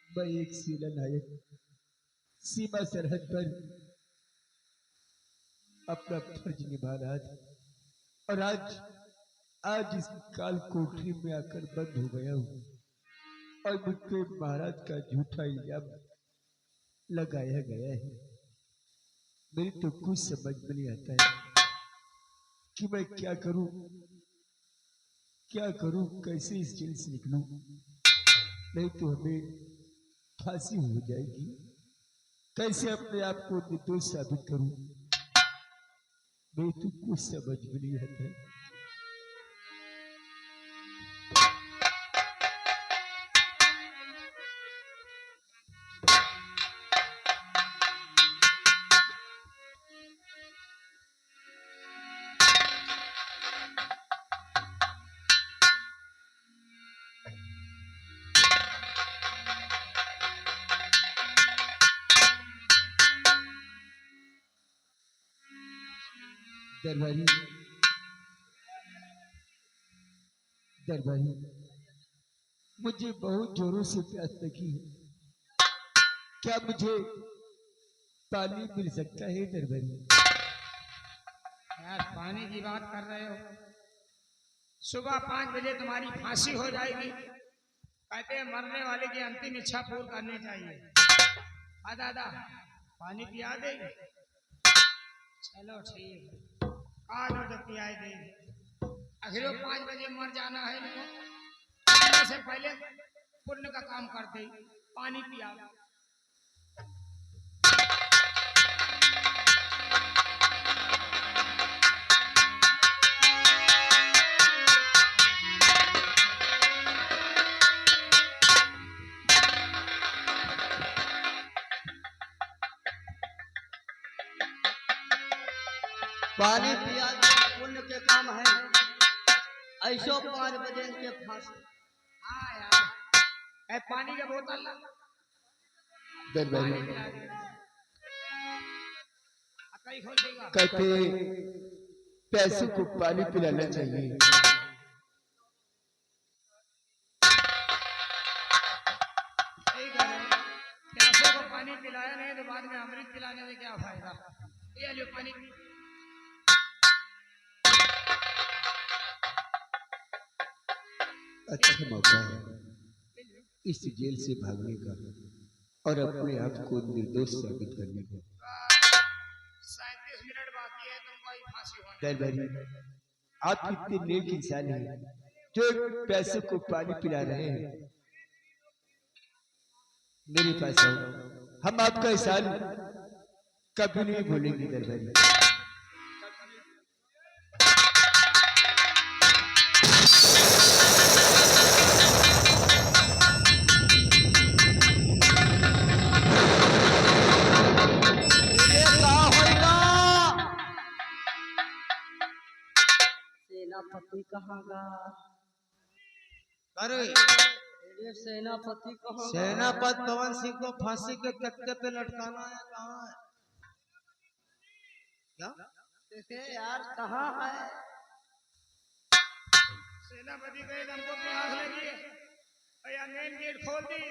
मैं एक सेना नायक सीमा सरहद पर अपना फर्ज निभा रहा था और आज इस काल कोठरी में आकर बंद हो गया हूँ और मुझ पे महाराज का झूठा इल्जाम लगाया गया है। मेरी तो कुछ समझ में नहीं आता है कि मैं क्या करूं, कैसे इस जेल से निकलूं। नहीं तो हमें फांसी हो जाएगी। कैसे अपने आप को निर्दोष साबित करूं, मेरी तो कुछ समझ में नहीं आता है। दरबारी, मुझे बहुत जोरों से प्यास लगी है। क्या मुझे पानी मिल सकता है दरबारी? यार पानी की बात कर रहे हो? सुबह 5 बजे तुम्हारी फांसी हो जाएगी। कहते हैं मरने वाले की अंतिम इच्छा पूर्ण करनी चाहिए। दादा पानी पिया देगी? चलो ठीक, आज तो पिया देगी। आखिर 5 बजे मर जाना है इनको, मरने से पहले पुण्य का काम करते, पानी पिया। पानी पिया पुण्य के काम है। ऐसो 5 बजे के फांसी। हाँ यार, पानी का बोतल कहते पैसों को पानी पिलाना चाहिए। प्यासों को पानी पिलाया नहीं तो बाद में अमृत पिलाने में क्या फायदा। ये लो पानी। अच्छा मौका है इस जेल से भागने का और अपने आप को निर्दोष साबित करने का। 37 मिनट बाकी है तुमको फांसी होने। दरबारी, आप कितने नेक इंसान हैं जो पैसों को पानी पिला रहे हैं। मेरे पास आओ, हम आपका एहसान कभी नहीं भूलेंगे दरबारी। सेनापति कहाँगा? अरे सेनापति कहाँ? सेनापति पवन सिंह को फांसी के तख्ते पे लटकाना है। कहाँ है? क्या यार कहाँ है? सेनापति गए, हमको प्यास लगी है, मेन गेट खोल दी।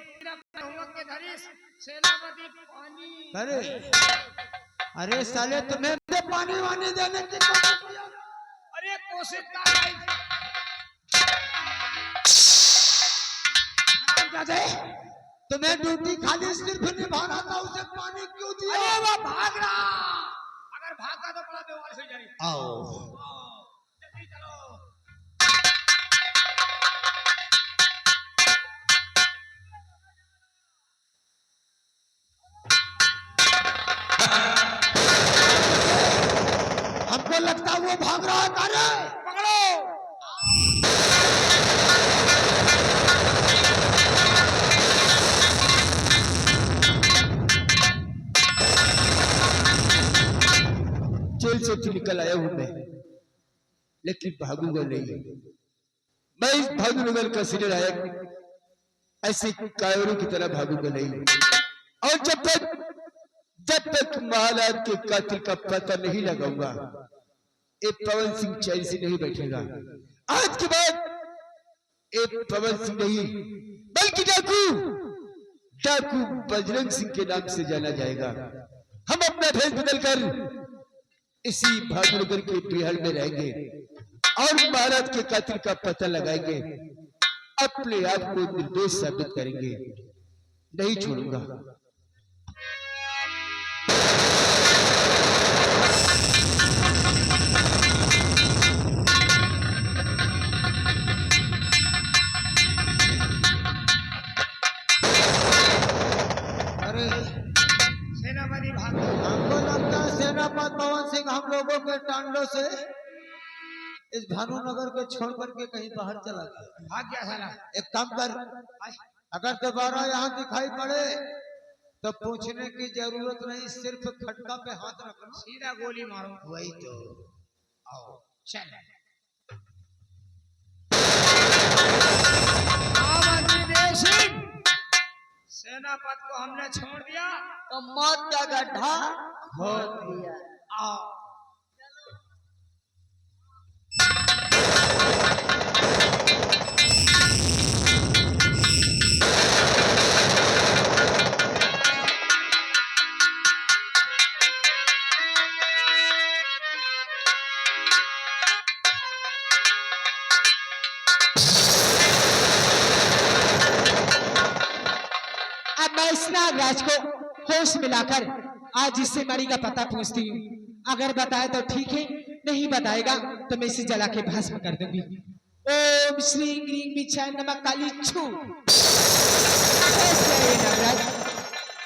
के धरीश सेनापति पानी। अरे साले तुम्हें पानी वानी देने की कोशिश किया? अरे कोशिश कर रही थी। तुम्हें ड्यूटी खाली सिर्फ निभाना था, उसे पानी क्यों दिया? अरे वो भाग रहा, अगर भागा तो बड़ा बेवाल हो जाएगी। आओ जल्दी चलो। हमको लगता वो भाग रहा है। अरे पकड़ो। जेल से तो निकल आया हूं मैं, लेकिन भागूंगा नहीं। मैं इस भानुनगर का सिरनायक ऐसे कायरों की तरह भागूंगा नहीं। और जब तक महाराज के कातिल का पता नहीं लगाऊंगा, ये पवन सिंह चैन से नहीं बैठेगा। आज के बाद एक पवन सिंह नहीं बल्कि डाकू डाकू बजरंग सिंह के नाम से जाना जाएगा। हम अपना भेष बदलकर इसी भागनगर के बिहार में रहेंगे और महाराज के कातिल का पता लगाएंगे, अपने आप को निर्दोष साबित करेंगे। नहीं छोड़ूंगा। अरे सेनापति भाग हमको लगता है सेनापति पवन सिंह हम लोगों के टांडों से इस भानुनगर को छोड़ करके कहीं बाहर चला गया। भाग गया साला। एक काम कर, अगर दोबारा यहाँ दिखाई पड़े तो पूछने की जरूरत नहीं, सिर्फ खटका पे हाथ रखना, सीधा गोली मारो। वही तो। आओ चल सेनापति को हमने छोड़ दिया तो मौत का गड्ढा खोद दिया। आओ। अब मैं इस नागराज को होश मिलाकर आज इससे मणि का पता पूछती हूँ। अगर बताए तो ठीक है, नहीं बताएगा तो मैं इसे जला के भस्म कर दूंगी। ओम श्री ग्रीं बिछाए नमः काली छू। होश में आइए नागराज,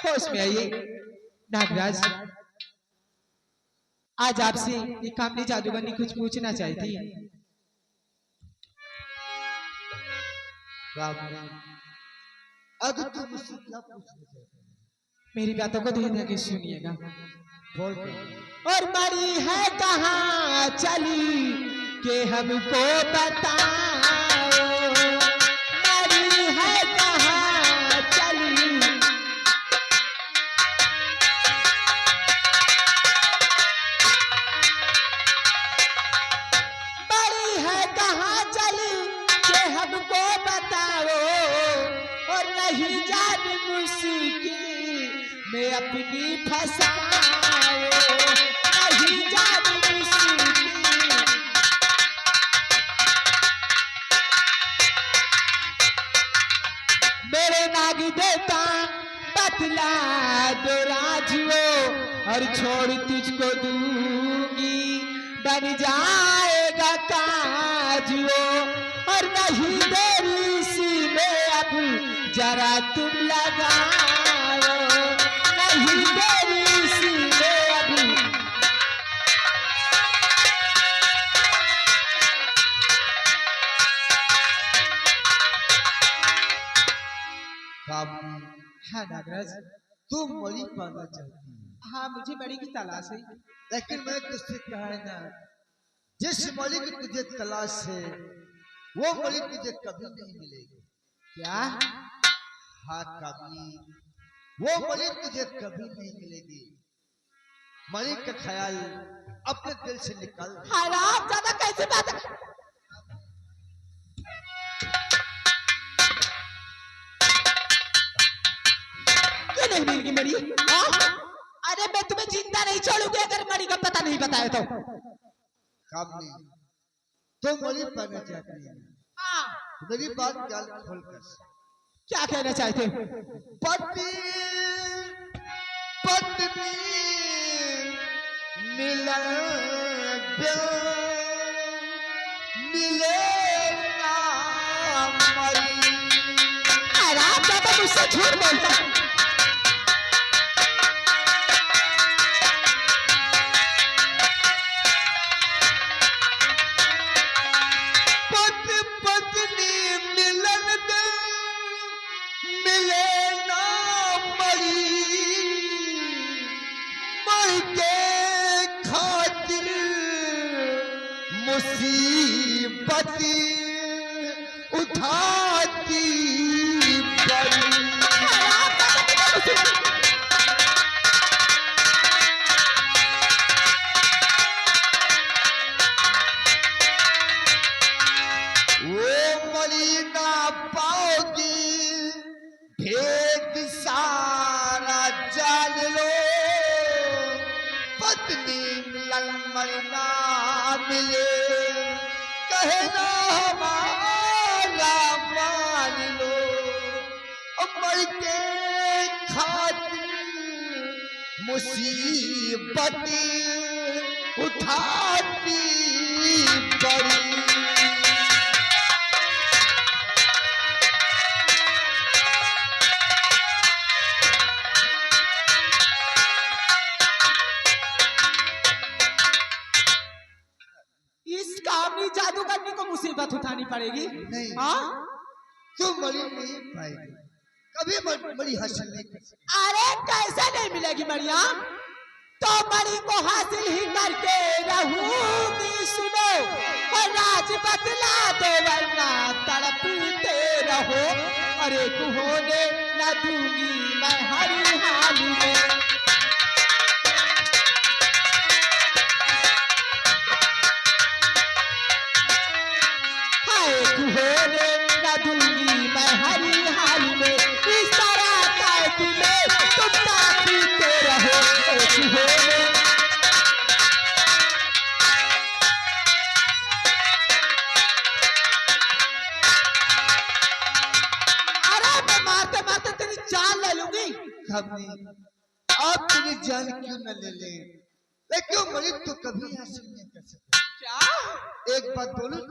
होश में आइए नागराज। आज आपसे ये कामनी जादूगरनी कुछ पूछना चाहती है। अब तुम मुझसे क्या पूछना चाहते हो? मेरी बातों को ध्यान रखे सुनिएगा। बोल कर। और मरी है कहाँ चली के हमको बताओ, मरी है कहाँ चली। मरी है कहाँ चली के हमको बताओ, और नहीं जान मुश्किल में अपनी फसाओ, नहीं जान मुश्किल। मेरे नाग देता बतला दो राजुओ, और छोड़ तुझको दूंगी बन जाएगा काजुओ, और नहीं देरी सी में अब जरा तुम लगाओ, नहीं देरी सी में अब। हाँ नागराज। तुम मणि पाना चाहती है, हाँ मुझे बड़ी की तलाश है। लेकिन मैं तुझसे कहा है ना, जिस मणि की तुझे तलाश है वो मणि तुझे कभी नहीं मिलेगी। क्या? हाँ कामनी, वो मणि तुझे कभी नहीं मिलेगी। मणि का ख्याल अपने दिल से निकाल दे। हराम ज्यादा कैसे बात। क्यों नहीं मिलेगी मणि? हाँ? अरे मैं तुम्हें जिंदा नहीं छोड़ूंगी अगर मणि का पता नहीं बताया तो। कामनी, तुम मणि पाना चाहती है, हाँ, मेरी बात ख्याल खोलकर सुन। क्या कहना चाहते हो? पति पत्नी मिलन मिले ना मरी। हराम ज्यादा मुझसे झूठ बोलता है। पति पत्नी मिलन मिले ना मरी, मर के खातिर मुसीबत उठाती पड़ी। वो मरी ना कहना हमारा मान लो, मर के खातिर मुसीबत उठाती पड़ी। इस कामनी जादूगरनी को मुसीबत उठानी पड़ेगी। नहीं। हाँ तू मरी नहीं पाएगी, कभी मरी हासिल नहीं कर सकती। अरे कैसे नहीं मिलेगी मरिया, तो मरी को हासिल ही करके रहूंगी। सुनो और राज बतला दो वरना तड़पते रहो। अरे होने न दूंगी मैं हर हाल में। हाय होने न दूंगी मैं हर हाल में। इस तरह कैद में तुम तड़पते रहो। होने मैं मारते मारते तेरी जान ले लूंगी। कभी आप तेरी जान क्यों न ले ले, लेकिन मरी तो कभी हासिल नहीं कर सकते। क्या एक बात बोलूं,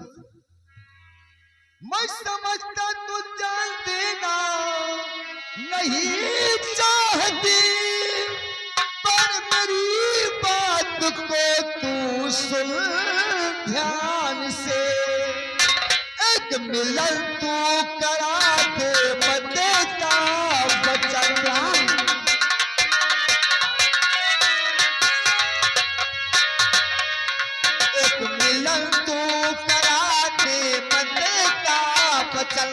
मैं समझता तू जान देना नहीं चाहती, पर मेरी बात को तू सुन ध्यान से। एक मिलन तू करा दे मदे का बचना। एक मिलन तू करा दे मदे का बचन।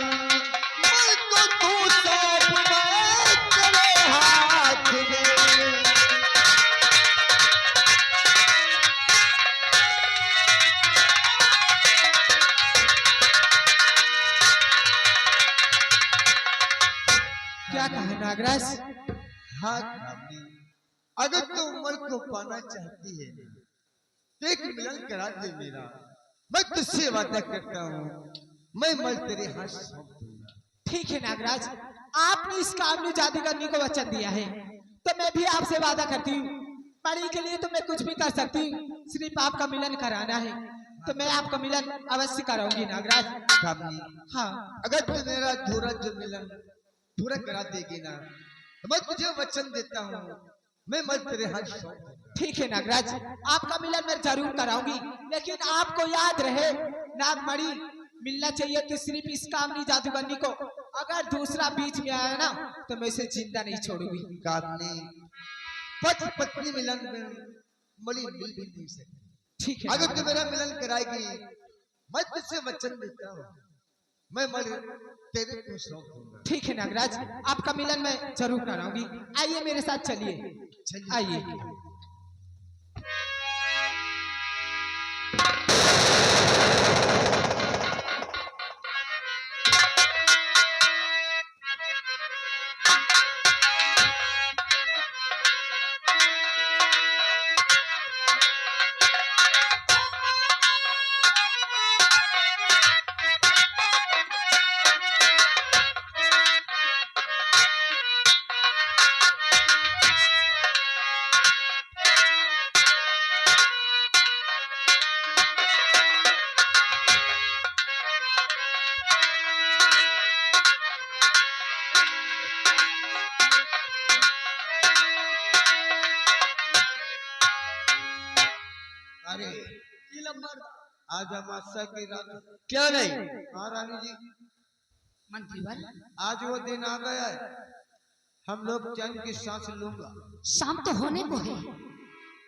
मुझको तू सौंप मैं तेरे हाथ में। क्या कहा नागराज? हाँ कामनी, अगर तू उम्र को पाना चाहती है तो एक मिलन करा दे मेरा। मैं तुझसे वादा करता हूँ, मैं मर तेरे हाथ सौंप दूंगा। ठीक है नागराज, आपने इस कामनी जादूगरनी को वचन दिया है तो मैं भी आपसे वादा करती हूँ। परी के लिए तो मैं कुछ भी कर सकती हूँ, सिर्फ आपका मिलन कराना है तो मैं आपका मिलन अवश्य कराऊंगी नागराज। कामनी, हाँ अगर तू मेरा अधूरा जो मिलन पूरा करा देगी ना, तो मैं तुझे वचन देता हूँ, मैं मर तेरे हाथ सौंप दूंगा। ठीक है नागराज, आपका मिलन मैं जरूर कराऊंगी, लेकिन आपको याद रहे नागमणि मिलना चाहिए तो सिर्फ इस कामनी जादूगरनी को। अगर दूसरा बीच में आया ना तो मैं इसे जिंदा नहीं छोड़ूंगी। कामनी, पति पत्नी मिलन में मरी मिल भी नहीं सकती। ठीक है अगर तू मेरा मिलन कराएगी, मैं तुझसे वचन देता हूँ, मैं मर तेरे को सौंप दूंगा। ठीक है नागराज, आपका मिलन मैं जरूर कराऊंगी। आइए मेरे साथ चलिए, चलिए। आइए। अरे आज अमावस्या की रात। क्या नहीं? हाँ रानी जी, मंत्री बल आज वो दिन आ गया है, हम लोग चैन की सांस लूंगा। शाम तो होने को है।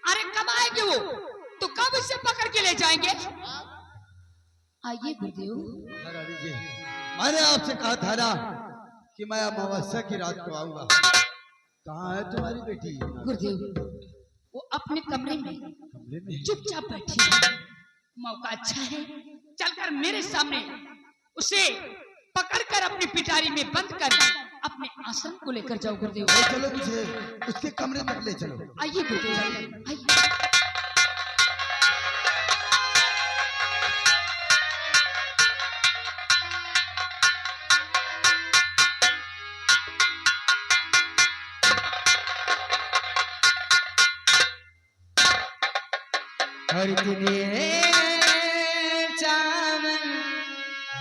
अरे कब आएंगे वो? तो कब इसे पकड़ के ले जाएंगे? आइए गुरुदेव। हाँ रानी जी, मैंने आपसे कहा था ना कि मैं अमावस्या की रात को आऊंगा। कहाँ है तुम्हारी बेटी? गुरुदेव वो अपने कमरे में चुपचाप बैठी है। मौका अच्छा है, चलकर मेरे सामने उसे पकड़कर अपनी पिटारी में बंद कर अपने आश्रम को लेकर जाओ गुरुदेव। चलो मुझे उसके कमरे तक ले चलो। आइए गुरुदेव, आइए। और इतने चावल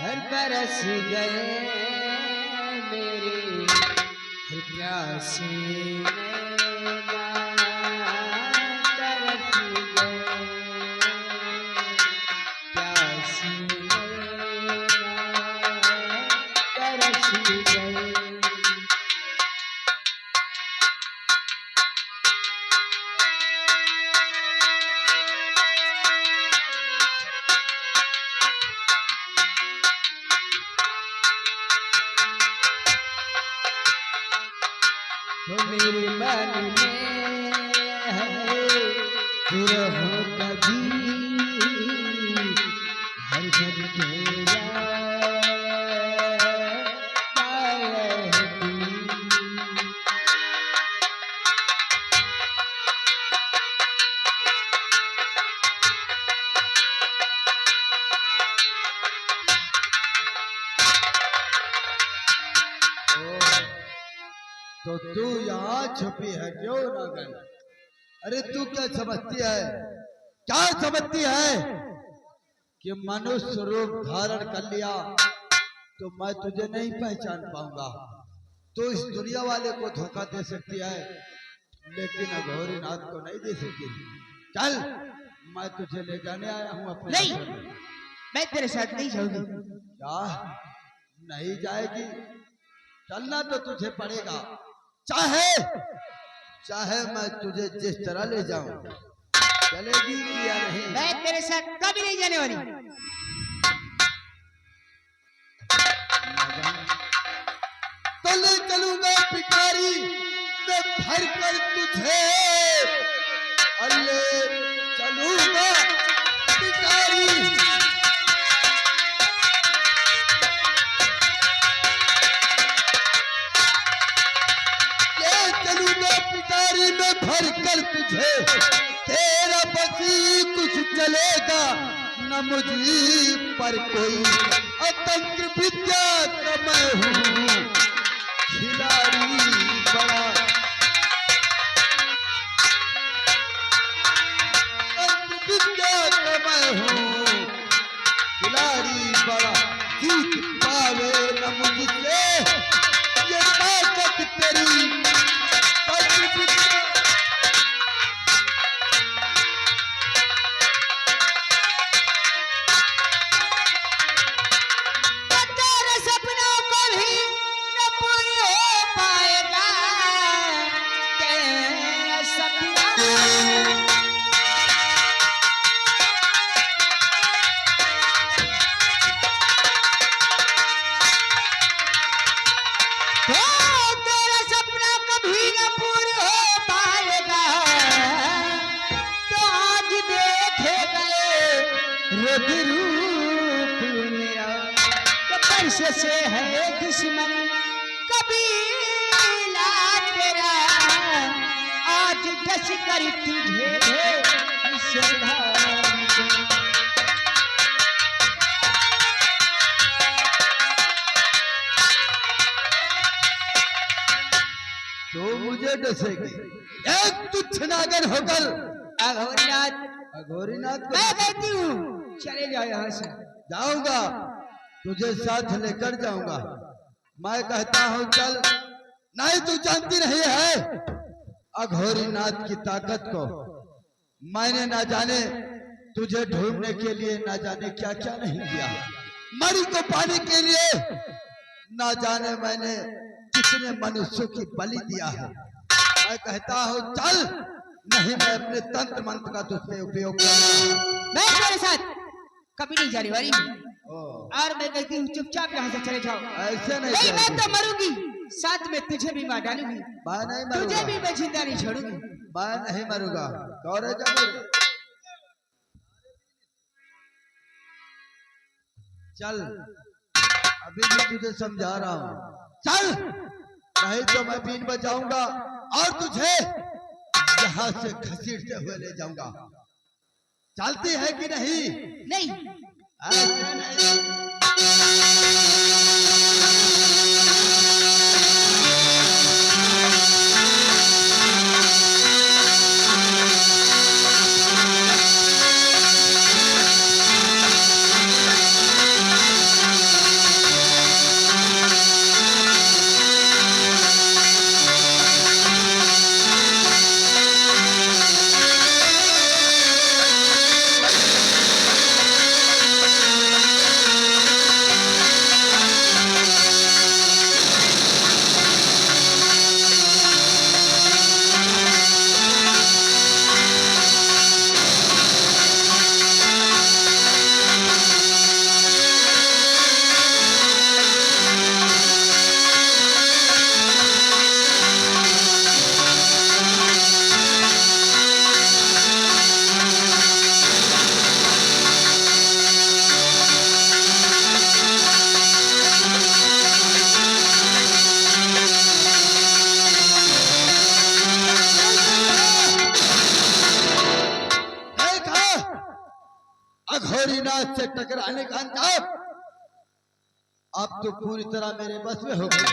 हर बरस गए मेरे हर प्यासे नैना तरस गए प्यासे नैना तरस गए। तो मेरे मन में है विरह कभी हर घर तेरा तो तू यहाँ छुपी है क्यों नागन? अरे तू क्या समझती है, क्या समझती है कि मनुष्य रूप धारण कर लिया तो मैं तुझे नहीं पहचान पाऊंगा। तो इस दुनिया वाले को धोखा दे सकती है लेकिन अघोरीनाथ को नहीं दे सकती। चल मैं तुझे ले जाने आया हूँ अपने नहीं, नगर में। मैं तेरे साथ नहीं जाऊंगी। क्या नहीं जाएगी? चलना तो तुझे पड़ेगा, चाहे चाहे मैं तुझे जिस तरह ले जाऊं। चलेगी कि या नहीं? मैं तेरे साथ कभी नहीं जाने वाली। तो ले चलूंगा पिटारी में भर कर तुझे, अल्ले चलूंगा पिटारी। चलूंगा पिटारी में भर कर तुझे, तेरा बसी कुछ चलेगा न मुझी पर कोई। अतंत्र विद्या का मैं हूँ खिलाड़ी बड़ा, अतंत्र विद्या का मैं हूँ खिलाड़ी बड़ा। जीत पावे न मुझसे ये ताकत तेरी। से है दुश्मन कबीला तेरा, आज डस कर तुझे तो मुझे डसेगी एक तुच्छ नागर होकर। अघोरीनाथ, अघोरीनाथ को मैं कहती हूँ चले जाओ यहाँ से। जाऊंगा, तुझे साथ लेकर जाऊंगा। मैं कहता हूँ चल। नहीं तू जानती नहीं है अघोरीनाथ की ताकत को। मैंने ना जाने तुझे ढूंढने के लिए ना जाने क्या क्या नहीं किया। मरी को पाने के लिए ना जाने मैंने कितने मनुष्यों की बलि दिया है। मैं कहता हूँ चल, नहीं मैं अपने तंत्र मंत्र का तुझ पे उपयोग करूंगा। मैं तुम्हारे साथ कभी नहीं जाने वाली और मैं कहती हूँ चुपचाप यहाँ से चले जाओ। ऐसे नहीं नहीं, मैं जाएगी। तो मरूंगी, साथ में तुझे भी मार डालूंगी। मैं नहीं तुझे मरूंगा, भी मैं जिंदा नहीं छोड़ूंगी। मैं नहीं मरूंगा। गौरे जरूर चल, अभी भी तुझे समझा रहा हूँ। चल, नहीं तो मैं बीन बजाऊंगा और तुझे यहाँ से घसीटते हुए ले जाऊंगा। चलती है कि नहीं? नहीं, ऐसे नहीं। महाराज से टकराने का अंजाम अब तो पूरी तरह मेरे बस में हो गई।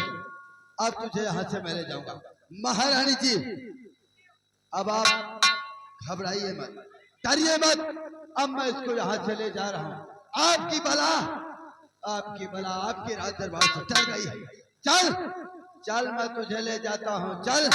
अब तुझे यहाँ से मैं ले जाऊंगा। महारानी जी अब आप घबराइए मत, डरिए मत। अब मैं इसको यहाँ से ले जा रहा हूँ। आपकी बला आपके राज दरबार से टल गई है। चल चल मैं तुझे ले जाता हूँ, चल।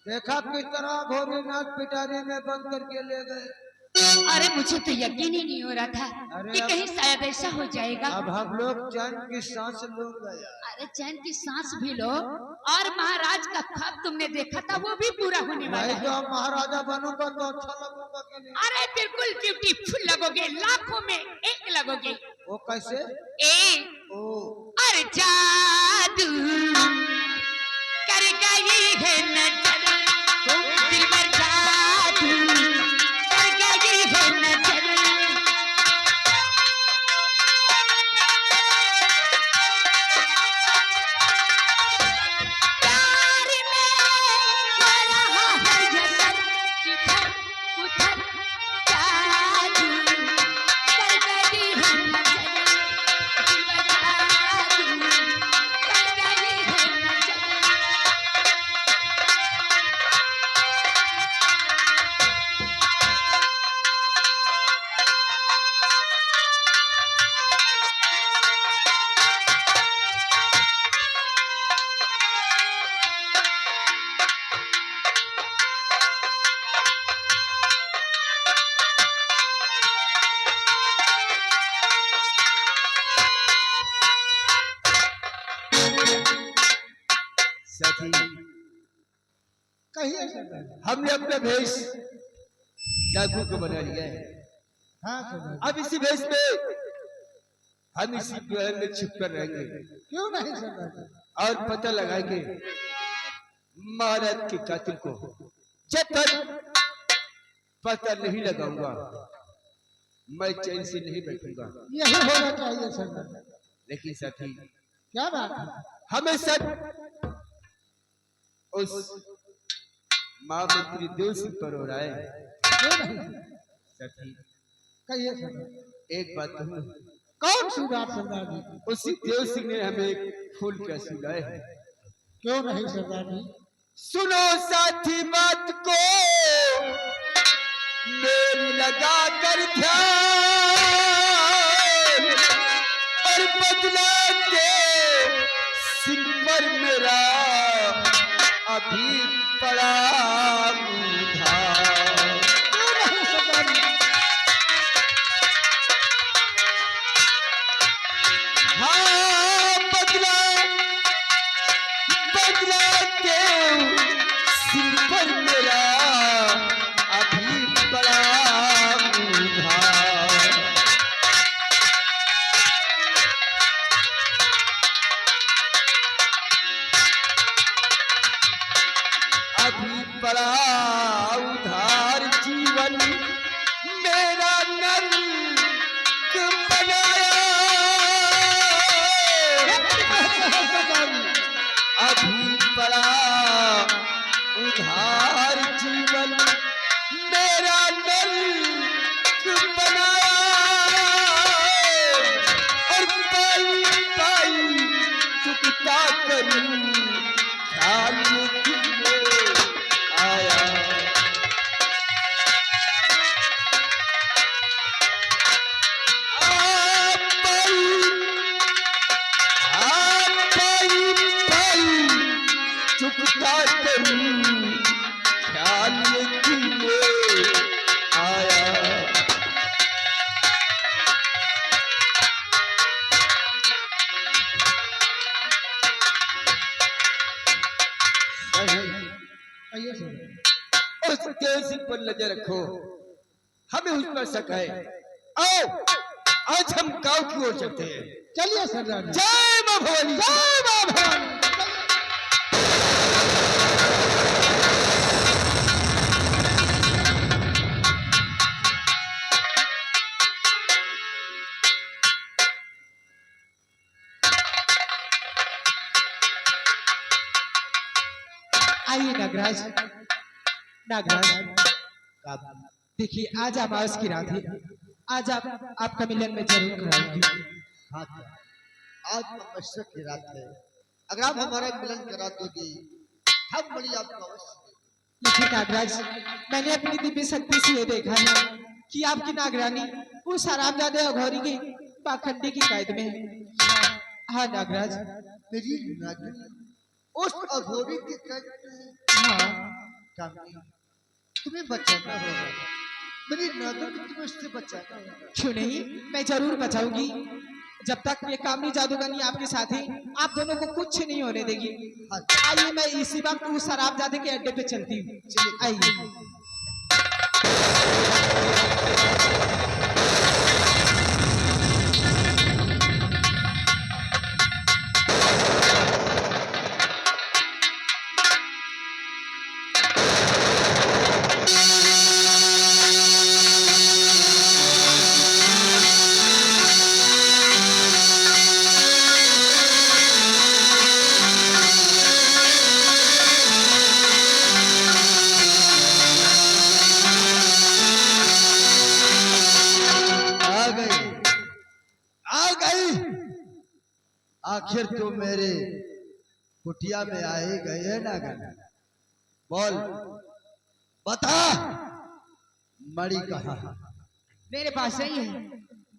देखा किस तरह भोलेनाथ पिटारी में बंद करके ले गए। अरे मुझे तो यकीन ही नहीं हो रहा था कि कहीं शायद ऐसा हो जाएगा। अब हम लोग चैन की सांस लो गया। अरे चैन की सांस भी लो, और महाराज का ख्वाब तुमने देखा था वो भी पूरा होने वाला भाई है। तो हम महाराजा बनूंगा तो अच्छा लगूंगा कि नहीं? अरे बिल्कुल ब्यूटीफुल लगोगे, लाखों में एक लगोगे। वो कैसे? ए अरे जादू कर गई है नजर, दिलबर जादू कर गई है नजर। प्यार में हो रहा है जसर, इधर उधर जादू कर गई है नजर, दिलबर जादू कर गई है नजर। सखी कहिए सरदार जी। हमने अपना भेष डाकू को बना लिया है। हाँ सरदार जी। अब इसी भेष में हम इसी महल में छुप कर रहेंगे क्यों नहीं सरदार जी? और पता लगाएंगे महाराज के कातिल को। जब तक पता नहीं लगाऊंगा मैं चैन से नहीं बैठूंगा। यही होना चाहिए सरदार जी। लेकिन सखी क्या बात है? हमें सब उस महामंत्री देव सिंह पर हो रहा है। क्यों नहीं? सखी कहिए सरदार। एक बात कहूं, कौन सी बात सरदार जी? उसी देव सिंह ने हमें एक फूल का सुनाया है। क्यों नहीं सरदार जी? सुनो साथी बात को मेरी लगा कर ध्यान, और बदला के सिंह पर मेरा अभी पड़ा उधार। क्यों नहीं सरदार जी? हाँ बदला के सिर पर मेरा अभी बड़ा उधार। अभी बड़ा उधार जीवन मेरा नर्क बनाया। अभी बड़ा उधार जीवन मेरा नर्क बनाया, और पाई पाई चुकता करूं ख्याल किए आया। चुकता करूं ख्याल किए आया। कहिए सरदार। उस देव सिंह पर नजर रखो, हमें उस पर शक है। आओ आज हम गांव की ओर चलते हैं। चलिए सरदार जी। जय मां भवानी। जय मां भवानी। आइए नागराज। नागराज देखिए, आज अमावस की रात है, आज आपका मिलन मैं जरूर कराऊंगी। हाँ, आज अमावस्या की रात है, अगर आप हमारा मिलन करा दोगी हम बड़ी आपको अवश्य। लेकिन नागराज, मैंने अपनी दिव्य शक्ति से ये देखा है कि आपकी नागरानी उस हरामजादे अघोरी के पाखंडी की कैद में है। हाँ नागराज। मेरी नागिन उस अघोरी के कैद में। हाँ कामनी, तुम्हें बचाना होगा, मेरी नागिन को तुम्हें इससे बचाना होगा। क्यों नहीं, मैं जरूर बचाऊंगी। जब तक ये कामनी जादूगरनी आपके साथ है, आप दोनों को कुछ नहीं होने देगी। हाँ, आइए, मैं इसी वक्त उस शराबजादे के अड्डे पे चलती हूँ। चलिए। आइए। आखिर तुम मेरे कुटिया में आए गए ना गए? बोल, बता, मणि कहाँ है? मेरे पास नहीं है।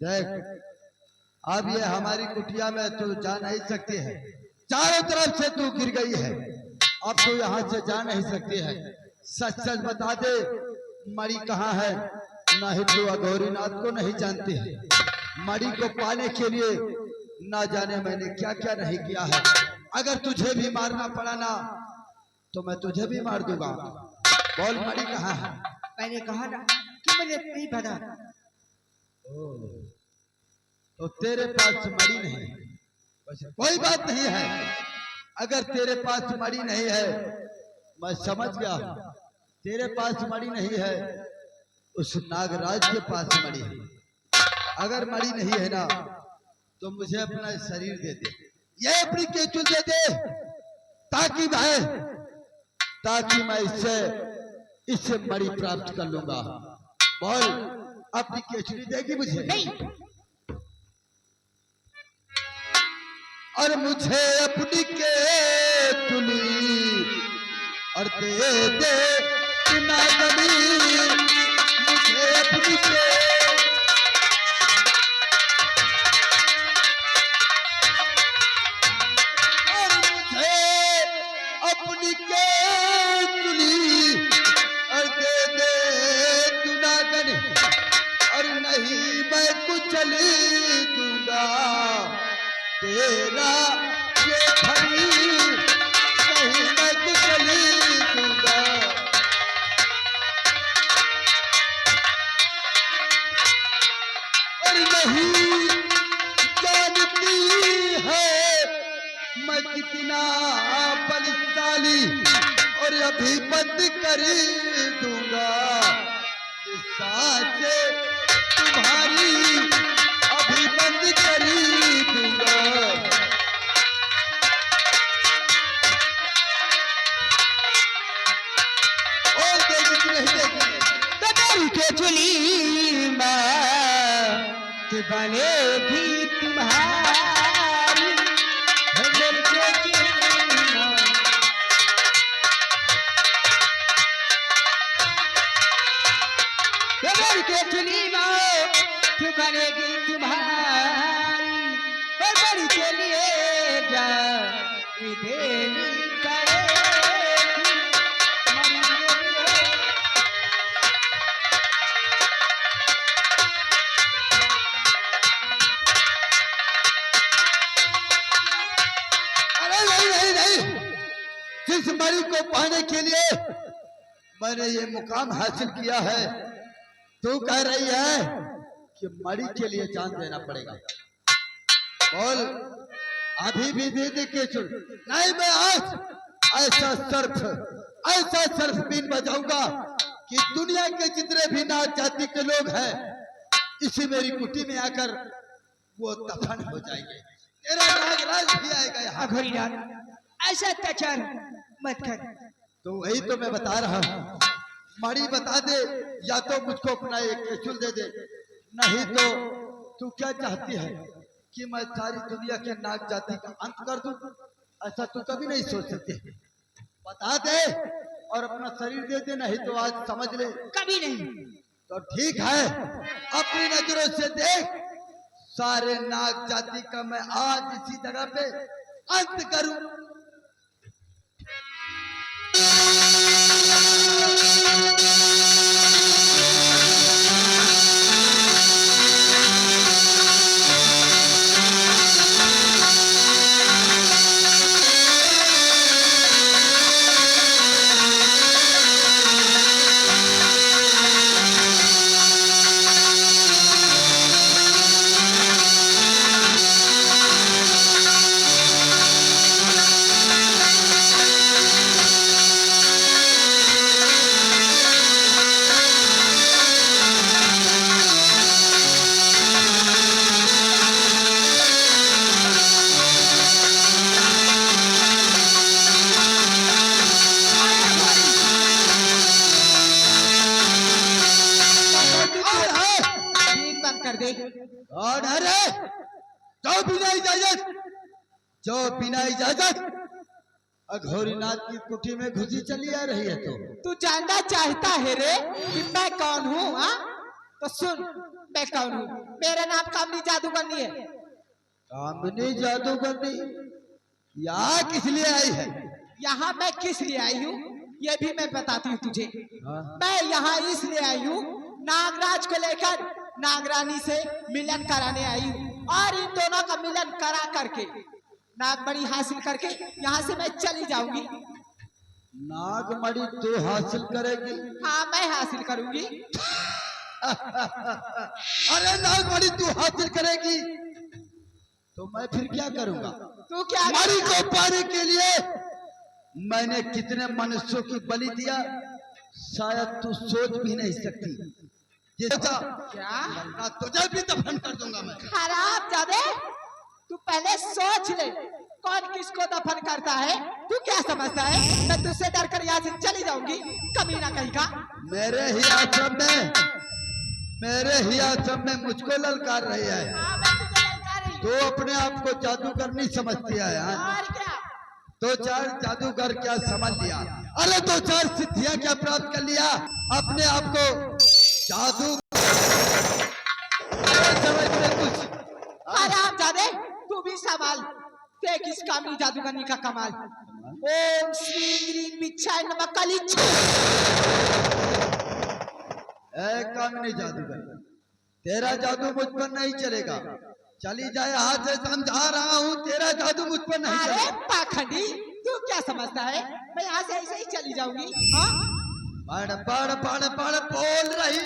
देख, अब ये हमारी कुटिया में तू जा नहीं सकती है, चारों तरफ से तू गिर गई है, अब तू यहाँ से जा नहीं सकती है। सच सच बता दे, मणि कहाँ है? नहीं तू अघोरीनाथ को नहीं जानती है। मणि को पाने के लिए ना जाने मैंने क्या क्या नहीं किया है। अगर तुझे भी मारना पड़ा ना तो मैं तुझे भी मार दूंगा। बोल, मणि कहाँ है? मैंने कहा ना कि मुझे नहीं पता। तो तेरे पास मणि नहीं है, कोई बात नहीं है। अगर तेरे पास मणि नहीं है, मैं समझ गया, तेरे पास मणि नहीं है, उस नागराज के पास मणि है। अगर मणि नहीं है ना तो मुझे अपना शरीर दे दे, ये अपनी केचुल दे दे, ताकि मैं इससे मणि प्राप्त कर लूंगा। बोल, अपनी केचुली देगी मुझे? नहीं। और मुझे अपनी केचुली और दे दे नागनी, मुझे अपनी चल दूंगा तेरा ये खड़ी, नहीं मैं तो चल दूंगा। और नहीं जानती है मैं कितना बलशाली, और अभी बंद कर दूंगा सांसें तुम्हारी, अभी बंद कर दूंगा। और देगी कि नहीं देगी? तेरी केचुली माँ कि बनेगी तुम्हारी, मेरी केचुली माँ। मेरी केचुली माँ कि बनेगी तुम्हारी, और बड़ी चलिए जा देवी करेगी मरी। अरे नहीं नहीं नहीं, जिस मणि को पाने के लिए मैंने ये मुकाम हासिल किया है, तू कह रही है कि मणि के लिए जान देना पड़ेगा। बोल, अभी भी दे दे केचुल, नहीं मैं आज ऐसा सर्फ बीन बजाऊंगा कि दुनिया के जितने भी नाथ जाति के लोग हैं, इसी मेरी कुटी में आकर वो दफन हो जाएंगे। तेरा नागराज भी आएगा यहाँ। अघोरीनाथ, ऐसा अत्याचार मत कर। तो वही तो मैं बता रहा हूँ, मणि बता दे या तो मुझको अपना एक केचुल दे दे, नहीं तो तू क्या चाहती है कि मैं सारी दुनिया के नाग जाति का अंत कर दूं? ऐसा तू कभी नहीं सोच सकती। बता दे और अपना शरीर दे दे, नहीं तो आज समझ ले। कभी नहीं। तो ठीक है, अपनी नजरों से देख, सारे नाग जाति का मैं आज इसी जगह पे अंत करूं। ऑर्डर है, जो बिना इजाजत, जो बिना इजाजत अघोरीनाथ की कुटी में घुसी चली आ रही है। तो तू जानना चाहता है रे कि मैं कौन हूँ? हाँ तो सुन, मैं कौन हूँ। मेरा नाम कामनी जादूगरनी है। कामनी जादूगरनी यहाँ किस लिए आई है? यहाँ मैं किस लिए आई हूँ ये भी मैं बताती हूँ तुझे। हाँ? मैं यहाँ इसलिए आई हूँ, नागराज को लेकर नागरानी से मिलन कराने आई हूँ, और इन दोनों का मिलन करा करके नागमणि हासिल करके यहाँ से मैं चली जाऊंगी। नागमणि तू हासिल करेगी? हाँ मैं हासिल करूंगी। अरे नागमणि तू हासिल करेगी तो मैं फिर क्या करूंगा? तू क्या? मणि को पाने के लिए मैंने कितने मनुष्यों की बलि दिया, शायद तू सोच भी नहीं सकती। क्या? तुझे भी दफन कर दूंगा मैं। खराब जादे, तू पहले सोच ले कौन किसको दफन करता है। तू क्या समझता है मैं तुझसे डर कर यहाँ से चली जाऊंगी? कभी ना कहीं का। मेरे ही आश्रम में मुझको ललकार रही है। हाँ, मैं तुझे ललकार रही हूँ। तो अपने आप को जादूगर नहीं समझती है? और क्या? दो चार जादूगर क्या समझ लिया? अरे दो चार सिद्धियां क्या प्राप्त कर लिया? अपने आप को जादू समझ में कुछ? खराब जादे, तू भी संभाल। देख इस कामनी जादूगरनी का कमाल। ओम श्री ह्रीं बिच्छाय नमः कलिच। कामनी जादूगर, तेरा जादू मुझ पर नहीं चलेगा। चली जाए हाथ से, समझा रहा हूँ, तेरा जादू मुझ पर नहीं अरे चलेगा। पाखंडी, तू क्या समझता है मैं यहाँ से ऐसे ही चली जाऊंगी? हाँ? पढ़ पढ़ पढ़ पढ़ बोल रही।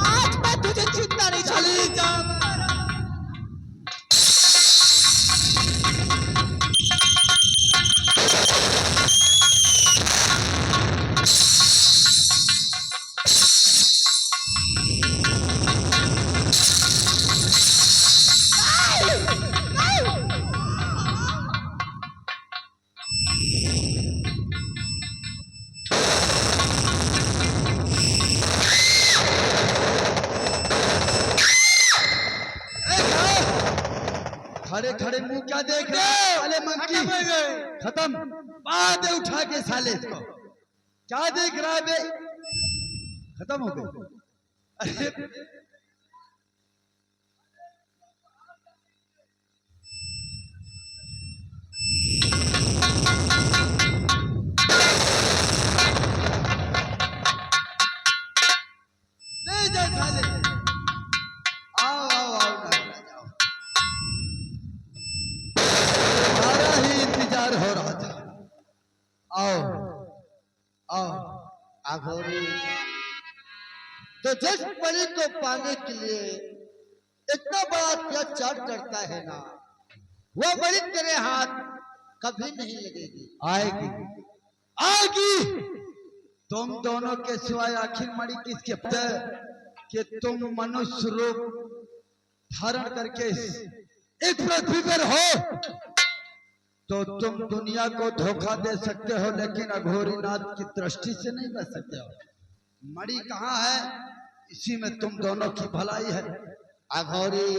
आज मैं तुझे जिंदा नहीं चली जा। खड़े खड़े मुंह क्या देख रहे हो? साले मंकी खत्म। बाद उठा के साले इसको। क्या देख रहा है बे? खत्म हो गई। अरे नहीं जा साले। आओ आओ आओ नागराज आओ। तुम्हारा ही इंतजार हो रहा था। आओ आओ अघोरी। तो जिस परी को पाने के लिए इतना बड़ा अत्याचार करता है ना, वह बड़ी तेरे हाथ कभी नहीं लगेगी। आएगी आएगी। तुम दोनों के सिवाय आखिर मणि किसके पता कि तुम मनुष्य रूप धारण करके एक पृथ्वी पर हो तो तुम दुनिया को धोखा दे सकते हो, लेकिन अघोरीनाथ की दृष्टि से नहीं बच सकते हो। मणि कहाँ है, इसी में तुम दोनों की भलाई है। अघोरी